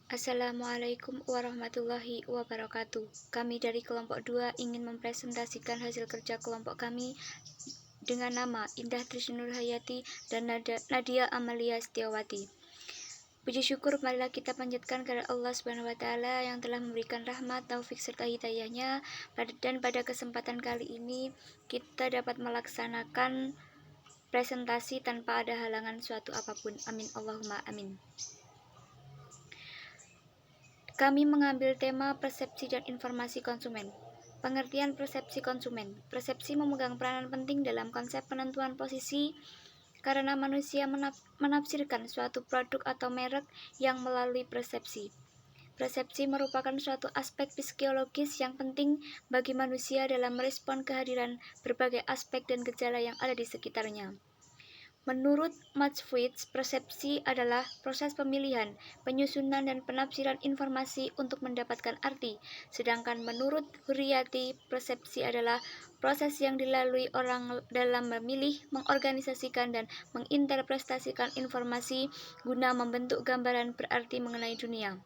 Assalamualaikum warahmatullahi wabarakatuh. Kami dari kelompok 2 ingin mempresentasikan hasil kerja kelompok kami dengan nama Indah Trisni Nurhayati dan Nadia Amalia Setiawati. Puji syukur marilah kita panjatkan kepada Allah Subhanahu wa taala yang telah memberikan rahmat, taufik serta hidayahnya, dan pada kesempatan kali ini kita dapat melaksanakan presentasi tanpa ada halangan suatu apapun. Amin Allahumma amin. Kami mengambil tema persepsi dan informasi konsumen. Pengertian persepsi konsumen. Persepsi memegang peranan penting dalam konsep penentuan posisi karena manusia menafsirkan suatu produk atau merek yang melalui persepsi. Persepsi merupakan suatu aspek psikologis yang penting bagi manusia dalam merespon kehadiran berbagai aspek dan gejala yang ada di sekitarnya. Menurut Matzwitz, persepsi adalah proses pemilihan, penyusunan, dan penafsiran informasi untuk mendapatkan arti. Sedangkan menurut Hurriyati, persepsi adalah proses yang dilalui orang dalam memilih, mengorganisasikan, dan menginterpretasikan informasi guna membentuk gambaran berarti mengenai dunia.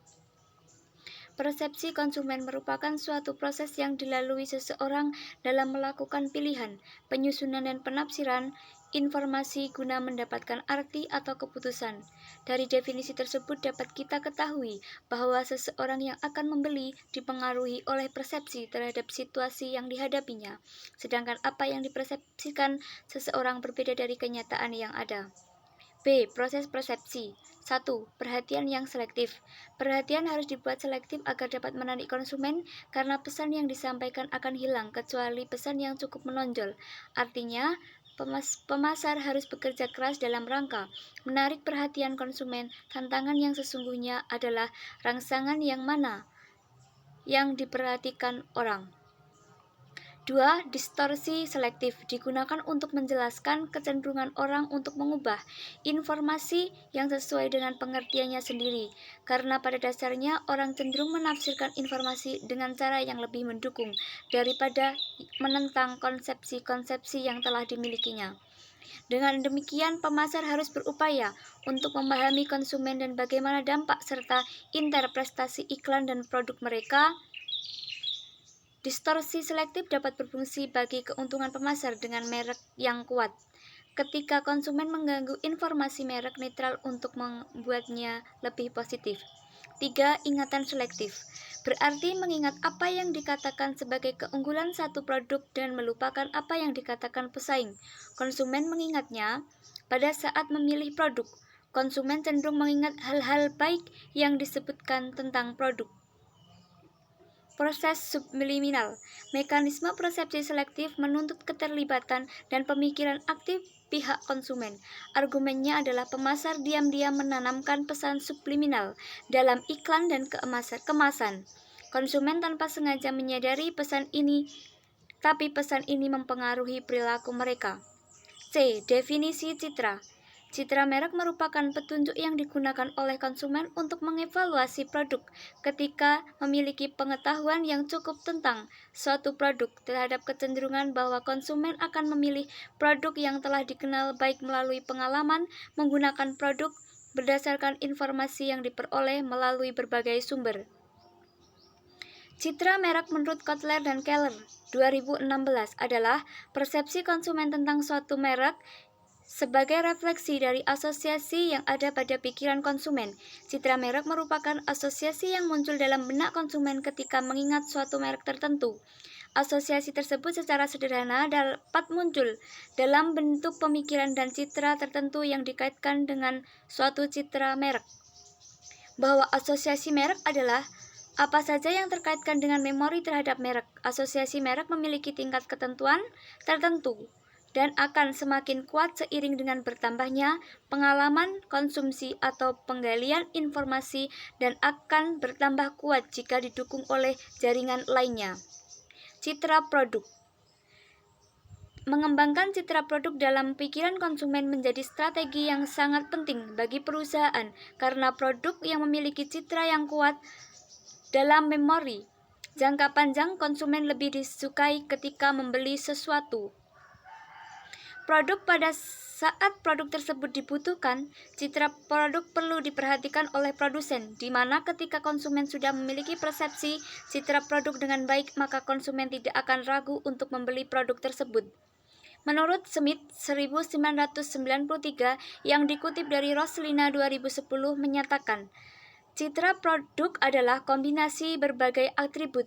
Persepsi konsumen merupakan suatu proses yang dilalui seseorang dalam melakukan pilihan, penyusunan, dan penafsiran informasi guna mendapatkan arti atau keputusan. Dari definisi tersebut dapat kita ketahui bahwa seseorang yang akan membeli dipengaruhi oleh persepsi terhadap situasi yang dihadapinya, sedangkan apa yang dipersepsikan seseorang berbeda dari kenyataan yang ada. B. Proses persepsi. 1. Perhatian yang selektif. Perhatian harus dibuat selektif agar dapat menarik konsumen karena pesan yang disampaikan akan hilang kecuali pesan yang cukup menonjol. Artinya, pemasar harus bekerja keras dalam rangka menarik perhatian konsumen. Tantangan yang sesungguhnya adalah rangsangan yang mana yang diperhatikan orang. 2. Distorsi selektif digunakan untuk menjelaskan kecenderungan orang untuk mengubah informasi yang sesuai dengan pengertiannya sendiri, karena pada dasarnya orang cenderung menafsirkan informasi dengan cara yang lebih mendukung daripada menentang konsepsi-konsepsi yang telah dimilikinya. Dengan demikian, pemasar harus berupaya untuk memahami konsumen dan bagaimana dampak serta interpretasi iklan dan produk mereka. Distorsi selektif dapat berfungsi bagi keuntungan pemasar dengan merek yang kuat. Ketika konsumen mengganggu informasi merek netral untuk membuatnya lebih positif. 3. Ingatan selektif berarti mengingat apa yang dikatakan sebagai keunggulan satu produk dan melupakan apa yang dikatakan pesaing. Konsumen mengingatnya pada saat memilih produk. Konsumen cenderung mengingat hal-hal baik yang disebutkan tentang produk. Proses subliminal. Mekanisme persepsi selektif menuntut keterlibatan dan pemikiran aktif pihak konsumen. Argumennya adalah pemasar diam-diam menanamkan pesan subliminal dalam iklan dan kemasan. Konsumen tanpa sengaja menyadari pesan ini, tapi pesan ini mempengaruhi perilaku mereka. C. Definisi citra. Citra merek merupakan petunjuk yang digunakan oleh konsumen untuk mengevaluasi produk ketika memiliki pengetahuan yang cukup tentang suatu produk terhadap kecenderungan bahwa konsumen akan memilih produk yang telah dikenal baik melalui pengalaman menggunakan produk berdasarkan informasi yang diperoleh melalui berbagai sumber. Citra merek menurut Kotler dan Keller 2016 adalah persepsi konsumen tentang suatu merek sebagai refleksi dari asosiasi yang ada pada pikiran konsumen. Citra merek merupakan asosiasi yang muncul dalam benak konsumen ketika mengingat suatu merek tertentu. Asosiasi tersebut secara sederhana dapat muncul dalam bentuk pemikiran dan citra tertentu yang dikaitkan dengan suatu citra merek. Bahwa asosiasi merek adalah apa saja yang terkaitkan dengan memori terhadap merek. Asosiasi merek memiliki tingkat ketentuan tertentu dan akan semakin kuat seiring dengan bertambahnya pengalaman konsumsi atau penggalian informasi dan akan bertambah kuat jika didukung oleh jaringan lainnya. Citra produk. Mengembangkan citra produk dalam pikiran konsumen menjadi strategi yang sangat penting bagi perusahaan karena produk yang memiliki citra yang kuat dalam memori jangka panjang konsumen lebih disukai ketika membeli sesuatu. produk pada saat produk tersebut dibutuhkan, citra produk perlu diperhatikan oleh produsen, di mana ketika konsumen sudah memiliki persepsi citra produk dengan baik, maka konsumen tidak akan ragu untuk membeli produk tersebut. Menurut Smith 1993 yang dikutip dari Roslina 2010 menyatakan, citra produk adalah kombinasi berbagai atribut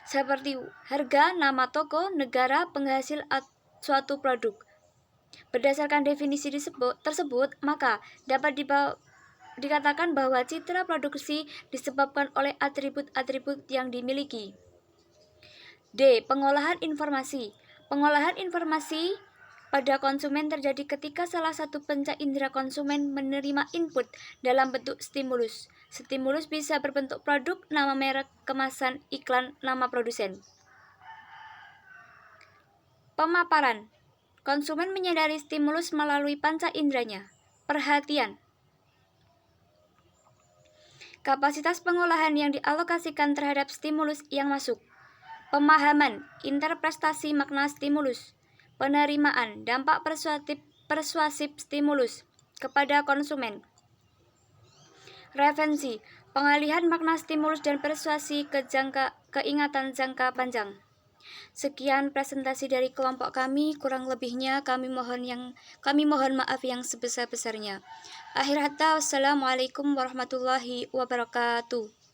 seperti harga, nama toko, negara, penghasil suatu produk. Berdasarkan definisi tersebut, maka dapat dikatakan bahwa citra produksi disebabkan oleh atribut-atribut yang dimiliki. D. Pengolahan informasi. Pengolahan informasi pada konsumen terjadi ketika salah satu panca indera konsumen menerima input dalam bentuk stimulus. Stimulus bisa berbentuk produk, nama merek, kemasan, iklan, nama produsen. Pemaparan. Konsumen menyadari stimulus melalui panca inderanya. Perhatian. Kapasitas pengolahan yang dialokasikan terhadap stimulus yang masuk. Pemahaman, interpretasi makna stimulus. Penerimaan, dampak persuasif stimulus kepada konsumen. Referensi, pengalihan makna stimulus dan persuasi ke keingatan jangka panjang. Sekian presentasi dari kelompok kami, kurang lebihnya kami mohon maaf yang sebesar-besarnya. Akhir kata, wassalamualaikum warahmatullahi wabarakatuh.